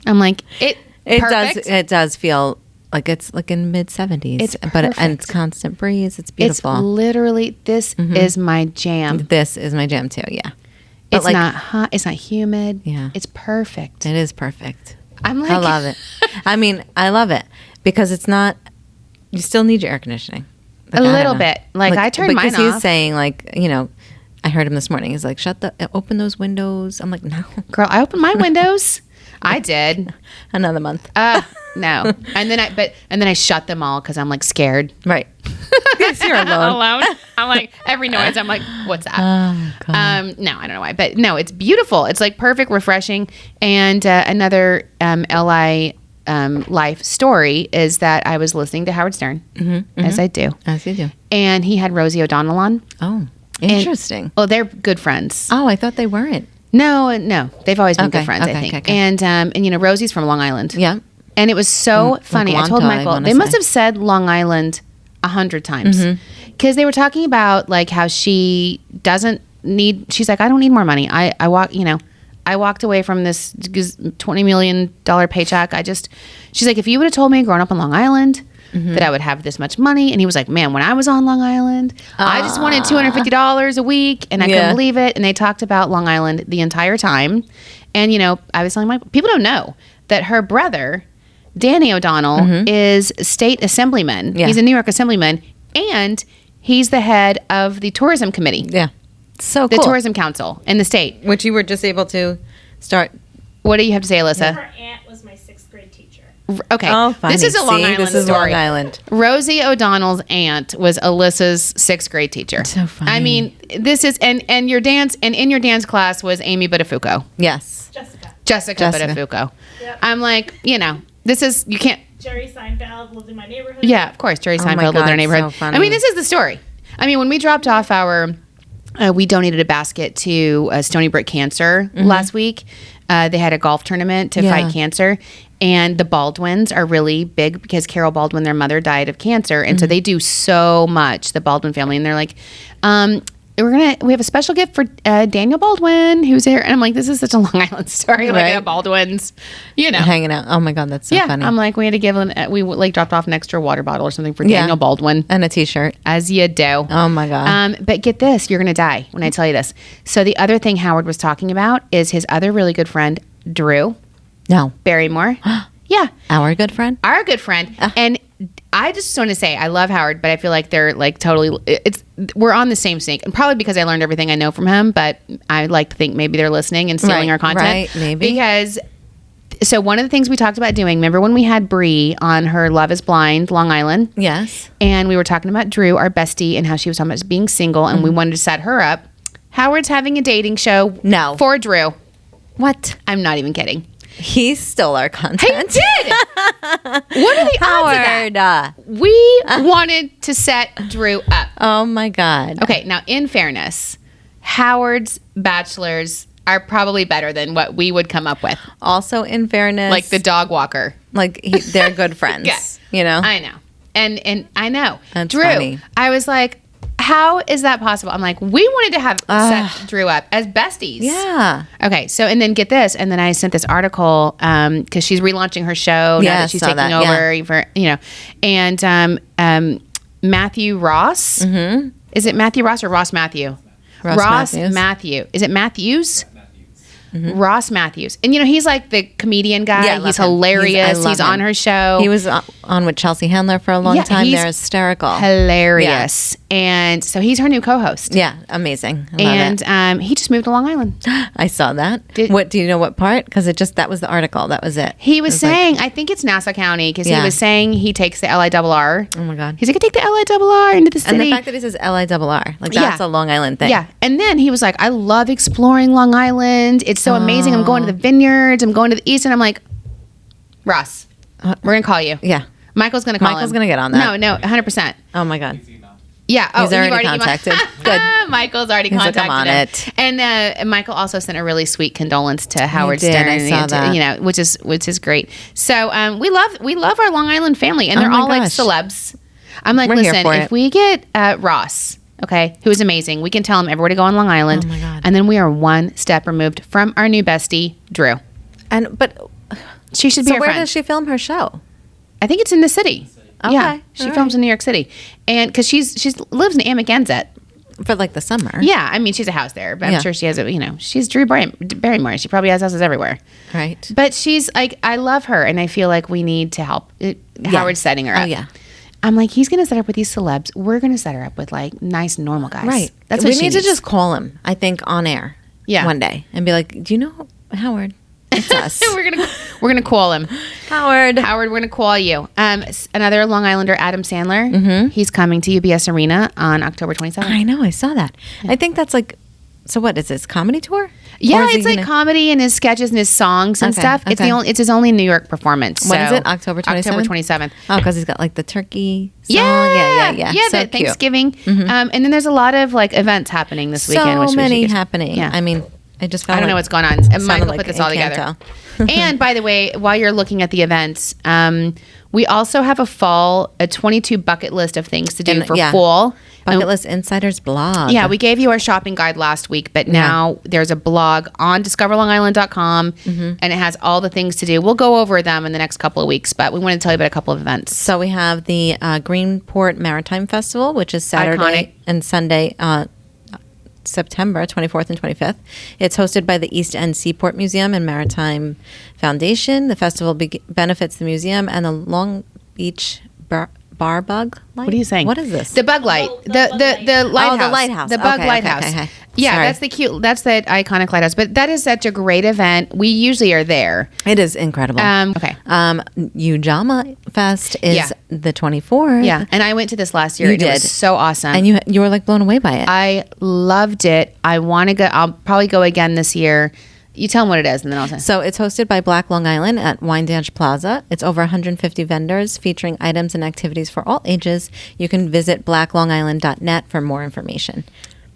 I'm like, it does feel like it's like in mid 70s. It's and it's constant breeze. It's beautiful. It's literally, this is my jam. This is my jam too. Yeah. It's not hot. It's not humid. Yeah. It's perfect. It is perfect. I'm like, I love it. I mean, I love it because it's not, you still need your air conditioning. Like, a little bit. Like I turned mine off. Because he's saying like, I heard him this morning. He's like, open those windows. I'm like, no. Girl, I opened my windows. I did. Another month. No. And then I shut them all because I'm like scared. Right. Because you're alone. I'm like, every noise, I'm like, what's that? Oh, God. No, I don't know why. But no, it's beautiful. It's like perfect, refreshing. And another LI life story is that I was listening to Howard Stern, as I do. As you do. And he had Rosie O'Donnell on. Oh, interesting. They're good friends. Oh, I thought they weren't. No. They've always been good friends, okay, I think. okay. And Rosie's from Long Island. Yeah. And it was so funny. I told Michael, they must have said Long Island 100 times. Because they were talking about like how she doesn't need, she's like, I don't need more money. I walked away from this $20 million paycheck. She's like, if you would have told me growing up on Long Island that I would have this much money. And he was like, man, when I was on Long Island, I just wanted $250 a week and I couldn't believe it. And they talked about Long Island the entire time. And, I was telling my people don't know that her brother, Danny O'Donnell, is state assemblyman. Yeah. He's a New York assemblyman and he's the head of the tourism committee. Yeah. So the cool. tourism council in the state. Which you were just able to start. What do you have to say, Alyssa? Her aunt was my 6th grade teacher. Okay. Oh, funny. This is a Long Island story. Long Island. Rosie O'Donnell's aunt was Alyssa's 6th grade teacher. So funny. I mean, this is and your dance and in your dance class was Amy Buttafuoco. Yes. Jessica. Buttafuoco. Yep. I'm like, this is you can't. Jerry Seinfeld lived in my neighborhood. Yeah, of course, Jerry Seinfeld lived in our neighborhood. So funny. I mean, this is the story. I mean, when we dropped off we donated a basket to Stony Brook Cancer last week. They had a golf tournament to fight cancer. And the Baldwins are really big because Carol Baldwin, their mother, died of cancer. And so they do so much, the Baldwin family. And they're like, we have a special gift for Daniel Baldwin, who's here. And I'm like, this is such a Long Island story. Right? Like the Baldwins, hanging out. Oh my God, that's so funny. I'm like, we had to give we like dropped off an extra water bottle or something for Daniel Baldwin. And a t-shirt. As you do. Oh my God. But get this, you're going to die when I tell you this. So the other thing Howard was talking about is his other really good friend, Drew. No. Barrymore. Yeah. Our good friend? Our good friend. And I just want to say, I love Howard, but I feel like they're like totally, we're on the same sync. And probably because I learned everything I know from him, but I like to think maybe they're listening and stealing our content. Right, maybe. Because, so one of the things we talked about doing, remember when we had Bree on her Love is Blind, Long Island? Yes. And we were talking about Drew, our bestie, and how she was talking about being single, and we wanted to set her up. Howard's having a dating show. No. For Drew. What? I'm not even kidding. He stole our content. He did. What are the odds of that? We wanted to set Drew up. Oh my God. Okay, now in fairness, Howard's bachelor's are probably better than what we would come up with. Also, in fairness, Like the dog walker. like they're good friends. Yeah. You know, I know. And I know. That's Drew, funny. I was like, how is that possible? I'm like, we wanted to have set Drew up as besties. yeah. Okay, so and then get this, and then I sent this article because she's relaunching her show now Yeah, that she's saw taking that, over for and Matthew Ross. Mm-hmm. Is it Matthew Ross or Ross Matthew? Ross Matthews. Matthew. Is it Matthews? Matthews. Mm-hmm. Ross Matthews. And he's like the comedian guy. Yeah, I love he's him. hilarious. I love He's on him. her show. He was on with Chelsea Handler for a long time. he's They're hysterical. hilarious. And so he's her new co-host. Yeah, amazing. I love it. And he just moved to Long Island. I saw that. Did- What do you know? What part? Because that was the article. That was it. He was It like, saying, I think it's Nassau County, because he Yeah. was saying he takes the LIRR. oh my god. He's like, I take the LIRR into the city. And the fact that he says LIRR, like that's Yeah. a Long Island thing. Yeah. And then he was like, I love exploring Long Island. It's so amazing. I'm going to the vineyards. I'm going to the east. And I'm like, Ross, we're going to call you. Yeah. Michael's going to call him. Michael's gonna get on that. No, 100%. Oh my god. Yeah. Oh, He's already you've contacted. Good. Michael's already He's like, contacted I'm on him. it. And Michael also sent a really sweet condolence to Howard did. Stern. I and saw that. You know, which is great. So we love our Long Island family, and they're my all like gosh. celebs. I'm like, We're here listen, for if it. we get Ross, okay, who is amazing, we can tell him everywhere to go on Long Island. Oh my God. And then we are one step removed from our new bestie, Drew. But She should be so our where friend. does she film her show? I think it's in the city. Okay, Yeah, she all films right. in New York City, and because she lives in Amagansett. For like the summer. Yeah, I mean, she's a house there, but I'm Yeah. sure she has she's Drew Barrymore. She probably has houses everywhere. Right. But she's like, I love her, and I feel like we need to help. Howard's setting her up. Oh yeah. I'm like, he's going to set her up with these celebs. We're going to set her up with like nice, normal guys. Right. That's we what she need to needs. just call him, I think, on air. Yeah. One day and be like, do you know Howard? It's us. we're gonna call him. Howard. Howard, we're gonna call you. Another Long Islander, Adam Sandler. Mm-hmm. He's coming to UBS Arena on October 27th. I know. I saw that. I think that's like. So what is this comedy tour? Or Yeah, is he it's like gonna- comedy and his sketches and his songs and Okay, stuff. It's it's his only New York performance. When is so- it? October 27th? October 27th. Oh, because he's got like the turkey. Song. Yeah, Yeah. So the cute. Thanksgiving, and then there's a lot of like events happening this weekend. Which So we many should get- happening. Yeah. I mean, I just felt I don't know like what's going on. And sounded Michael like put this all together. Encanto. And by the way, while you're looking at the events, we also have a 22 bucket list of things to do And, for yeah. fall. Bucket List Insiders blog. Yeah, we gave you our shopping guide last week, but now there's a blog on discoverlongisland.com, and it has all the things to do. We'll go over them in the next couple of weeks, but we want to tell you about a couple of events. So we have the Greenport Maritime Festival, which is Saturday Iconic. and Sunday, September 24th and 25th. It's hosted by the East End Seaport Museum and Maritime Foundation. The festival benefits the museum and the Long Beach Bar Bug Light. What are you saying? What is this? The bug light. Oh, the the bug light. lighthouse. Oh, the lighthouse. The bug Okay, lighthouse. okay. Yeah, Sorry. that's the cute. That's that iconic lighthouse. But that is such a great event. We usually are there. It is incredible. Okay. Ujamma Fest is Yeah. the 24th. Yeah, and I went to this last year. You and It did. was so awesome. And you were like blown away by it. I loved it. I want to go. I'll probably go again this year. You tell them what it is, and then I'll say. So it's hosted by Black Long Island at Wyandanch Plaza. It's over 150 vendors featuring items and activities for all ages. You can visit blacklongisland.net for more information.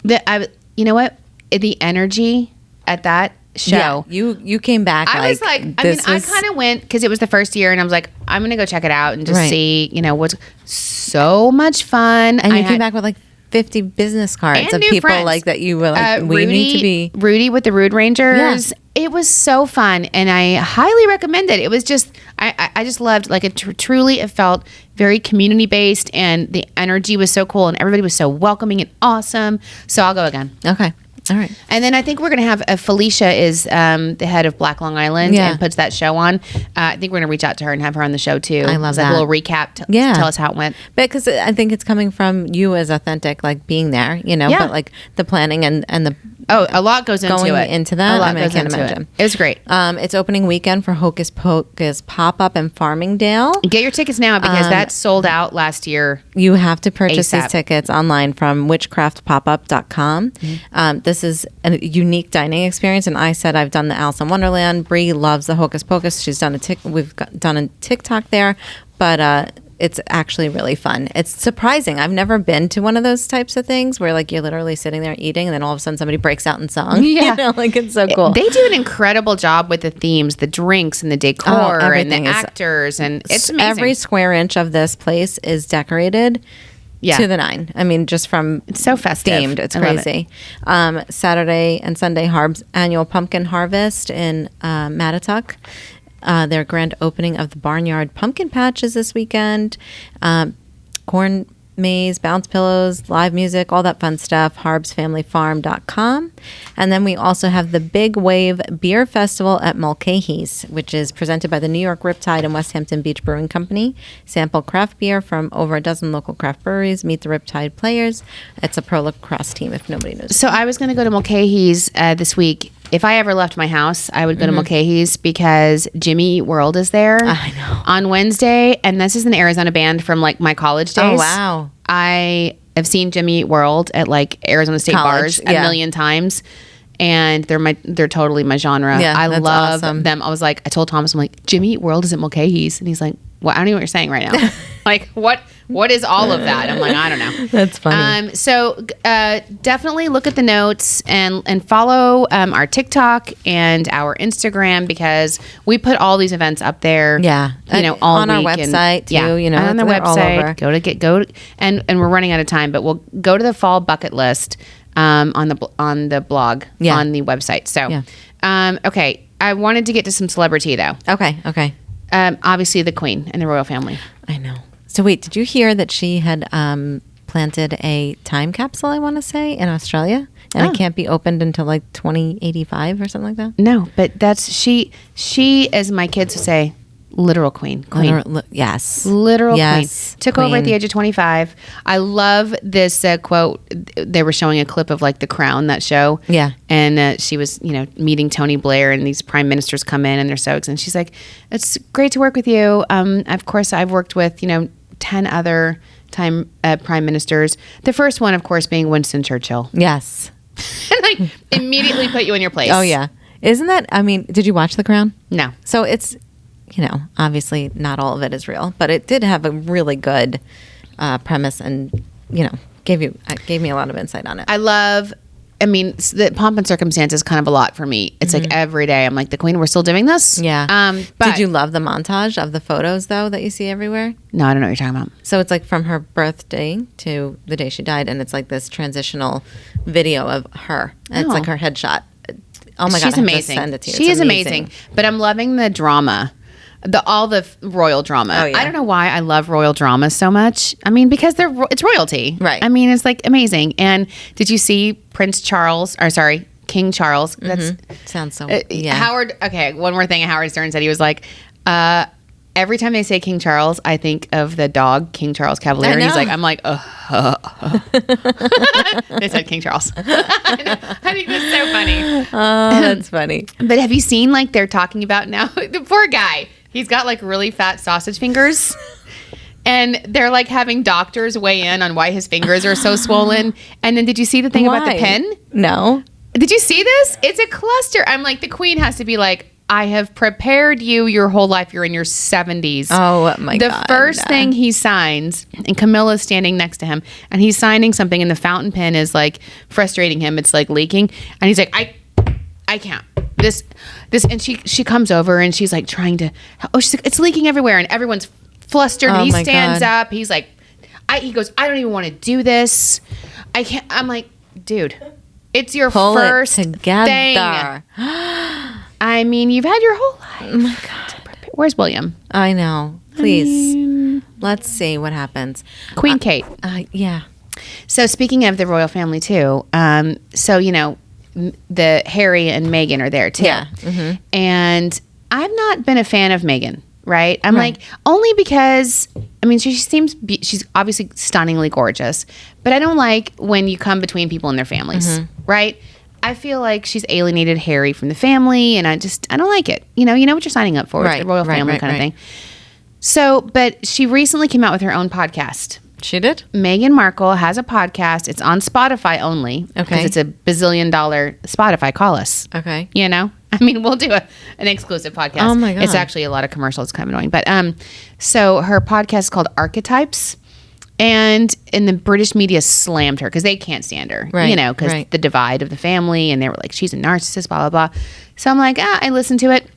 You know what? The energy at that show. Yeah, you came back. I was like, I kind of went because it was the first year, and I was like, I'm gonna go check it out and just Right. see, what's so much fun. and I you had- came back with like 50 business cards And of new people friends. like that. You were like, we need to be. Rudy with the Rude Rangers. Yeah. It was so fun, and I highly recommend it. It was just, I just loved, like, truly, it felt very community based, and the energy was so cool, and everybody was so welcoming and awesome. So I'll go again. Okay, all right. And then I think we're going to have Felicia is the head of Black Long Island Yeah. and puts that show on. I think we're going to reach out to her and have her on the show too. I love It's like that. a little recap. Yeah. Tell us how it went. Because I think it's coming from you as authentic, like being there, Yeah. but like the planning and the Oh, a lot goes into going it. into that. A lot I mean, goes I can't into imagine. it. It was great. It's opening weekend for Hocus Pocus pop-up in Farmingdale. Get your tickets now because that sold out last year. You have to purchase ASAP. these tickets online from witchcraftpopup.com. This is a unique dining experience, and I said I've done the Alice in Wonderland. Bree loves the Hocus Pocus. She's done done a TikTok there, but it's actually really fun. It's surprising. I've never been to one of those types of things where like you're literally sitting there eating and then all of a sudden somebody breaks out in song. Yeah. You know, like it's so cool. They do an incredible job with the themes, the drinks and the decor and the everything is- actors, and it's amazing. Every square inch of this place is decorated to the nine. I mean, just from it's so festive. themed. It's I love crazy. Saturday and Sunday Harbes annual pumpkin harvest in Mattituck. Their grand opening of the Barnyard Pumpkin Patch is this weekend. Corn maze, bounce pillows, live music, all that fun stuff. HarbesFamilyFarm.com. And then we also have the Big Wave Beer Festival at Mulchahys, which is presented by the New York Riptide and West Hampton Beach Brewing Company. Sample craft beer from over a dozen local craft breweries. Meet the Riptide players. It's a pro lacrosse team, if nobody knows. So I was going to go to Mulchahys this week. If I ever left my house, I would go to Mulchahys because Jimmy Eat World is there. I know. On Wednesday, and this is an Arizona band from like my college days. Oh, wow. I have seen Jimmy Eat World at like Arizona State College, bars a million times, and they're totally my genre. Yeah, I that's love awesome. them. I told Thomas, I'm like, Jimmy Eat World is at Mulchahys, and he's like, well, I don't know what you're saying right now. Like, what is all of that? I'm like, I don't know. That's funny. So definitely look at the notes and follow our TikTok and our Instagram because we put all these events up there. Yeah. All on our week website too. Yeah, You know, on the they're all over. website. And we're running out of time, but we'll go to the fall bucket list on the blog on the website. So, okay, I wanted to get to some celebrity though. Okay. Obviously the Queen and the royal family. I know. So wait, did you hear that she had planted a time capsule, I want to say, in Australia? And it can't be opened until like 2085 or something like that? No, but that's she, as my kids would say, literal queen. Yes. Literal Yes, queen. Took over at the age of 25. I love this quote. They were showing a clip of like The Crown, that show. Yeah. And she was, meeting Tony Blair, and these prime ministers come in and they're so excited. And she's like, it's great to work with you. Of course, I've worked with, 10 other prime ministers. The first one, of course, being Winston Churchill. Yes. And like immediately put you in your place. Oh, yeah. Isn't that, did you watch The Crown? No. So it's, obviously not all of it is real, but it did have a really good premise and, gave me a lot of insight on it. The pomp and circumstance is kind of a lot for me. It's like every day I'm like, the Queen, we're still doing this? Yeah. But did you love the montage of the photos, though, that you see everywhere? No, I don't know what you're talking about. So it's like from her birthday to the day she died, and it's like this transitional video of her. And it's like her headshot. Oh my God, She's amazing. I have to send it to you. She It's is amazing. But I'm loving the drama. All the royal drama. Oh, yeah. I don't know why I love royal drama so much. It's it's royalty. Right. It's like amazing. And did you see King Charles? That's Sounds so, Howard. Okay. One more thing. Howard Stern said, he was like, every time they say King Charles, I think of the dog, King Charles Cavalier. And he's like, I'm like, they said King Charles. I think that's so funny. Oh, that's funny. But have you seen, like, they're talking about now, the poor guy, he's got like really fat sausage fingers. And they're like having doctors weigh in on why his fingers are so swollen. And then did you see the thing about the pen? No. Did you see this? It's a cluster. I'm like, the Queen has to be like, I have prepared you your whole life. You're in your 70s. Oh, my God. The first thing he signs, and Camilla's standing next to him, and he's signing something, and the fountain pen is like frustrating him. It's like leaking. And he's like, I can't. This, and she comes over and she's like trying to, she's like, it's leaking everywhere, and everyone's flustered. And he stands up. He's like, he goes, I don't even want to do this. I can't. I'm like, dude, it's your first together. thing. You've had your whole life. Oh my God. Where's William? I know. Please. Let's see what happens. Queen Kate. Yeah. So speaking of the royal family too, the Harry and Meghan are there too. Yeah. Mm-hmm. And I've not been a fan of Meghan, right? I'm like, only because, she's obviously stunningly gorgeous, but I don't like when you come between people and their families, right? I feel like she's alienated Harry from the family, and I don't like it. You know what you're signing up for. It's the royal family kind of thing. So, but she recently came out with her own podcast. She did? Meghan Markle has a podcast. It's on Spotify only. Okay. Because it's $1 billion Spotify. Call us. Okay. I mean, we'll do an exclusive podcast. Oh my God. It's actually a lot of commercials. It's kind of annoying. But so her podcast is called Archetypes. And the British media slammed her because they can't stand her, Right, you know, because right. the divide of the family. And they were like, she's a narcissist, blah, blah, blah. So I'm like, I listened to it.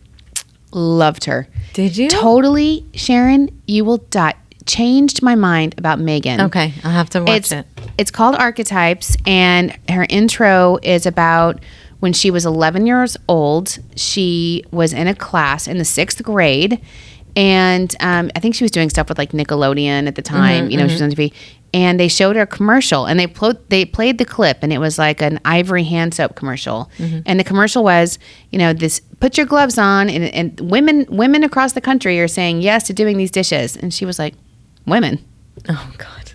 Loved her. Did you? Totally, Sharon, you will die. Changed my mind about Meghan. Okay, I'll have to watch it. It's called Archetypes, and her intro is about when she was 11 years old. She was in a class in the 6th grade, and I think she was doing stuff with like Nickelodeon at the time. You know, she was on TV, and they showed her a commercial, and they played the clip, and it was like an Ivory hand soap commercial, and the commercial was, you know, this put your gloves on, and women across the country are saying yes to doing these dishes, and she was like, women. Oh God.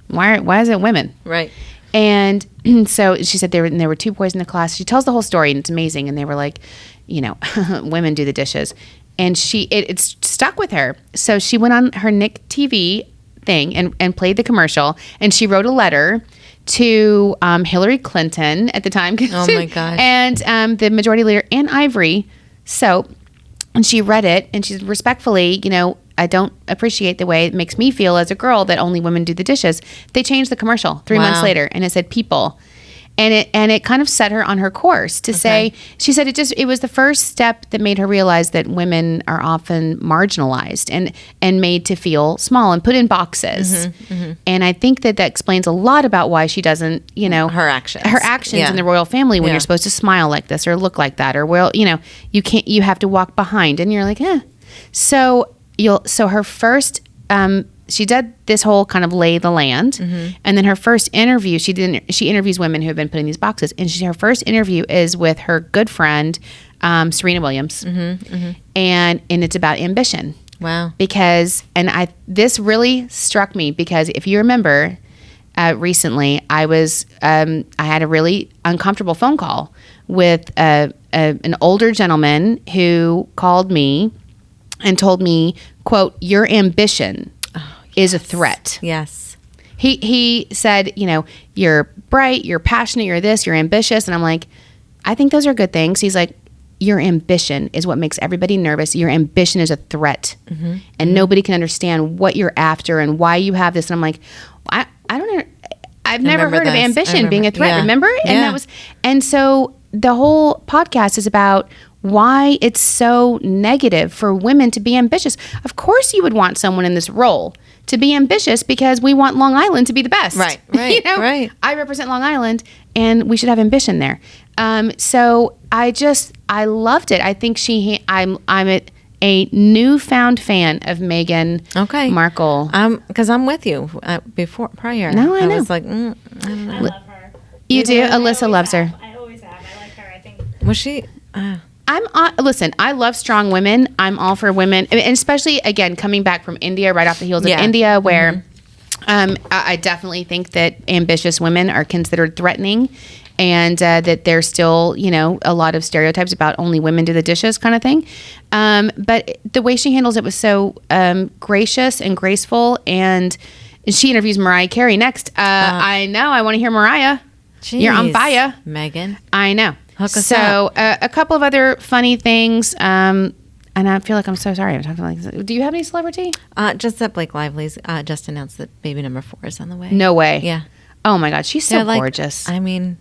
Why is it women? Right. And so she said there were 2 boys in the class. She tells the whole story, and it's amazing. And they were like, you know, women do the dishes. And it stuck with her. So she went on her Nick TV thing and played the commercial. And she wrote a letter to Hillary Clinton at the time. Oh my gosh. And the majority leader and Ivory. So, and she read it, and she's respectfully, you know, I don't appreciate the way it makes me feel as a girl that only women do the dishes. They changed the commercial 3 months later, and it said people. And it kind of set her on her course to say, she said it was the first step that made her realize that women are often marginalized and made to feel small and put in boxes. And I think that explains a lot about why she doesn't, you know, Her actions. in the royal family when Yeah. you're supposed to smile like this or look like that, or, well, you know, you have to walk behind, and you're like, So her first, she did this whole kind of lay the land, and then her first interview, she interviews women who have been put in these boxes, and her first interview is with her good friend, Serena Williams, and it's about ambition. Wow. Because, this really struck me because if you remember, recently I had a really uncomfortable phone call with an older gentleman who called me and told me, quote, your ambition is a threat. Yes. He said, you know, you're bright, you're passionate, you're this, you're ambitious. And I'm like, I think those are good things. He's like, your ambition is what makes everybody nervous. Your ambition is a threat. And nobody can understand what you're after and why you have this. And I'm like, I don't know. I've never heard of ambition being a threat. Yeah. Remember? And and so the whole podcast is about why it's so negative for women to be ambitious. Of course you would want someone in this role to be ambitious because we want Long Island to be the best. Right. You know? Right. I represent Long Island, and we should have ambition there. So I loved it. I think I'm a newfound fan of Meghan Markle. Because I'm with you prior. No, I know. I was like, I don't know. I love her. You do? I Alyssa always loves her. have. I always have. I like her. I think. Was she? Listen, I love strong women. I'm all for women. And especially, again, coming back from India, right off the heels of India, where I definitely think that ambitious women are considered threatening, and that there's still, you know, a lot of stereotypes about only women do the dishes kind of thing. But the way she handles it was so gracious and graceful. And she interviews Mariah Carey next. I know. I want to hear Mariah. You're on fire. Meghan. I know. Hook us So a couple of other funny things. And I feel like I'm so sorry. I'm talking like this. Do you have any celebrity? Just that Blake Lively's just announced that baby number 4 is on the way. No way. Yeah. Oh my God, she's so They're like, gorgeous. I mean,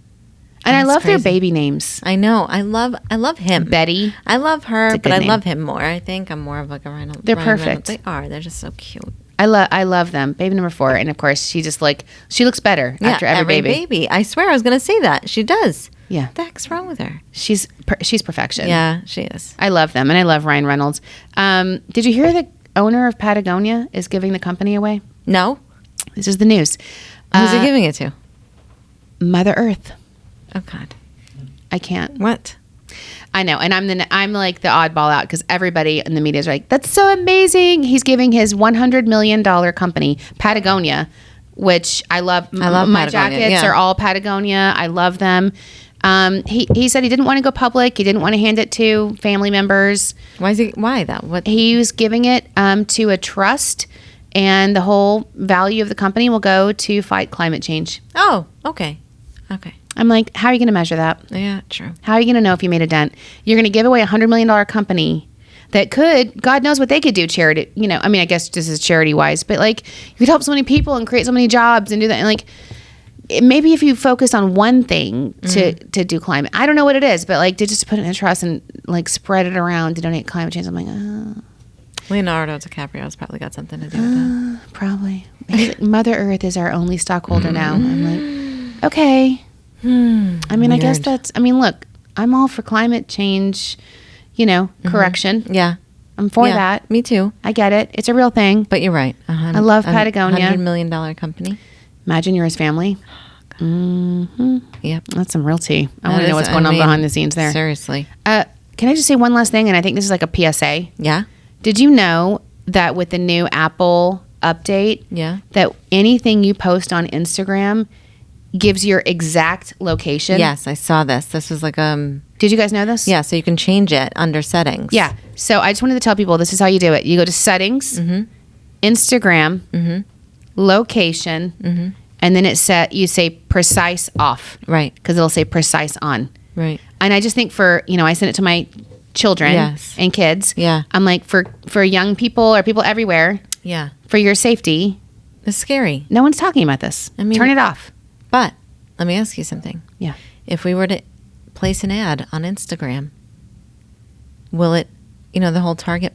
and I that's love their crazy. baby names. I know. I love him. Betty. I love her, It's a but good I name. love him more. I think I'm more of like a Ryan. They're Ryan perfect. Reynolds. They are. They're just so cute. I love them. Baby number 4, and of course she just she looks better after every baby. I swear I was going to say that. She does. Yeah, What the heck's wrong with her? she's perfection. Yeah, she is. I love them, and I love Ryan Reynolds. Did you hear the owner of Patagonia is giving the company away? No? This is the news. Who's he giving it to? Mother Earth. Oh, God. I can't. What? I know, and I'm like the oddball out because everybody in the media is like, "That's so amazing." He's giving his $100 million company, Patagonia, which I love. I love my Patagonia, jackets yeah. are all Patagonia. I love them. He said he didn't want to go public. He didn't want to hand it to family members. Why that? What? He was giving it to a trust, and the whole value of the company will go to fight climate change. Oh, okay. Okay. I'm like, how are you going to measure that? Yeah, true. How are you going to know if you made a dent? You're going to give away $100 million company that could, God knows what they could do charity. You know, I mean, I guess this is charity wise, but like you could help so many people and create so many jobs and do that. And like, maybe if you focus on one thing to do climate, I don't know what it is, but like to just put it in a trust and like spread it around to donate climate change. I'm like, Leonardo DiCaprio's probably got something to do with that. Probably. He's like, Mother Earth is our only stockholder now. I'm like, okay. I mean, Weird. I guess that's, I mean, look, I'm all for climate change, you know, correction. Yeah. I'm for Yeah, that. Me too. I get it. It's a real thing. But you're right. I love Patagonia. $100 million company. Imagine you're his family. Yep. That's some real tea. I want That to know is- what's going on behind the scenes there. Seriously. Can I just say one last thing? And I think this is like a PSA. Yeah. Did you know that with the new Apple update, Yeah. that anything you post on Instagram gives your exact location? Yes, I saw this. This was like Did you guys know this? yeah, so you can change it under settings. Yeah. So I just wanted to tell people this is how you do it. You go to settings, Instagram, location, and then you say precise off. Right. Because it'll say precise on. Right. And I just think I send it to my children Yes. and kids. Yeah. I'm like, for young people or people everywhere, Yeah. for your safety, It's scary. no one's talking about this. I mean- Turn it off. But let me ask you something. Yeah. If we were to place an ad on Instagram, will it, the whole target,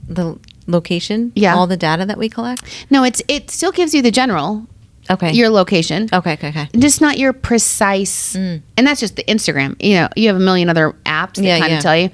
the location, Yeah. all the data that we collect? No, it still gives you the general, Okay. your location. Okay. Just not your precise, and that's just the Instagram. You know, you have a million other apps that Yeah, kind yeah. of tell you.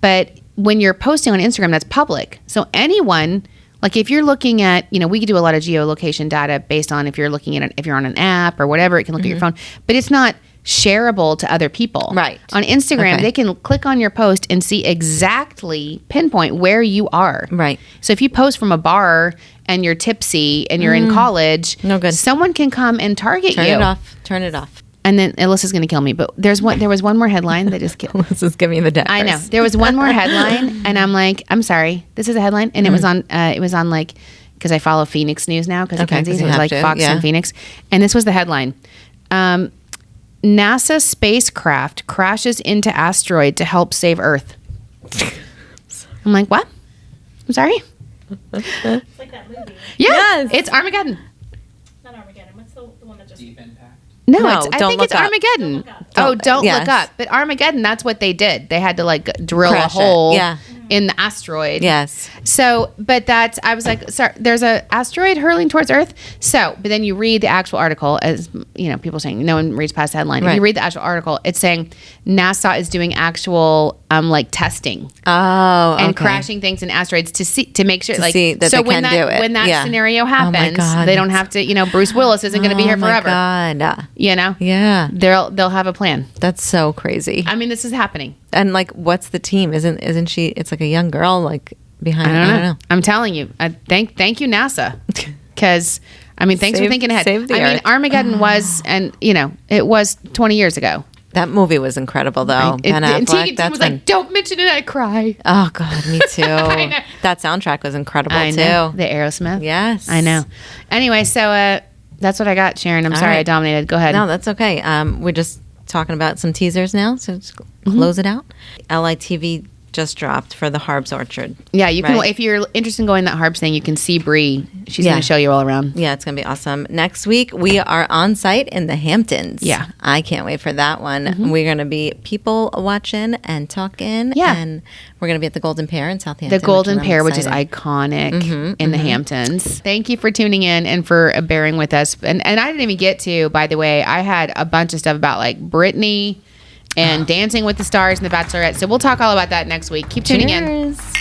But when you're posting on Instagram, that's public. So anyone, like if you're looking at, we could do a lot of geolocation data based on if you're looking at if you're on an app or whatever, it can look at your phone. But it's not shareable to other people. Right. On Instagram, Okay. they can click on your post and see exactly pinpoint where you are. Right. So if you post from a bar and you're tipsy and you're in college, No good. someone can come and target Turn you. it off. Turn it off. And then Alyssa's going to kill me. But there was one more headline that just killed. This is giving you the daggers. I know. There was one more headline, and I'm like, I'm sorry. This is a headline, and it was on like, because I follow Phoenix News now because of Okay, 'cause Kenzie. you So it was have like to, Fox yeah. and Phoenix, and this was the headline: NASA spacecraft crashes into asteroid to help save Earth. I'm like, what? I'm sorry. It's like that movie. Yeah, Yes. it's Armageddon. Not Armageddon. What's the one that just... Deep Impact. No, No, I Don't think Look it's Up. Armageddon. Don't Look Up. Oh, don't Yes. look up. But Armageddon, that's what they did. They had to like drill Crash a it. hole Yeah. in the asteroid. Yes. So, but I was like, sorry, there's a asteroid hurling towards Earth. So, but then you read the actual article, as people saying, no one reads past the headline. If Right. you read the actual article, it's saying NASA is doing actual like testing Oh, and okay. crashing things in asteroids to make sure, To like, see that so they when can do it. when that Yeah. scenario Oh my happens, God, they don't have to. Bruce Willis isn't going to be here forever. Oh my God. Yeah. They'll have a plan. That's so crazy. I mean, this is happening. And like, what's the team? Isn't she? It's like a young girl, like behind. I don't know. I'm telling you. Thank you, NASA, because thanks for Save- thinking ahead. save the Earth. Armageddon was, and it was 20 years ago. That movie was incredible, though. Ben and Affleck. Tegan That's was when. like, "Don't mention it, I cry." Oh God, me too. I know. That soundtrack was incredible I too. know the Aerosmith. Yes, I know. Anyway, so that's what I got, Sharon. I'm All sorry I right. dominated. Go ahead. No, that's okay. We're just talking about some teasers now, so just close it out. LITV just dropped for the Harbes Orchard. Yeah, you can. Right. If you're interested in going that Harbes thing, you can see Bree. She's Yeah. going to show you all around. Yeah, it's going to be awesome. Next week, we are on site in the Hamptons. Yeah. I can't wait for that one. We're going to be people watching and talking. Yeah. And we're going to be at the Golden Pear in Southampton. The Golden I'm Pear, which is excited. iconic in the Hamptons. Thank you for tuning in and for bearing with us. And I didn't even get to, by the way, I had a bunch of stuff about like Britney and Dancing with the Stars and The Bachelorette. So we'll talk all about that next week. Keep tuning in. Cheers.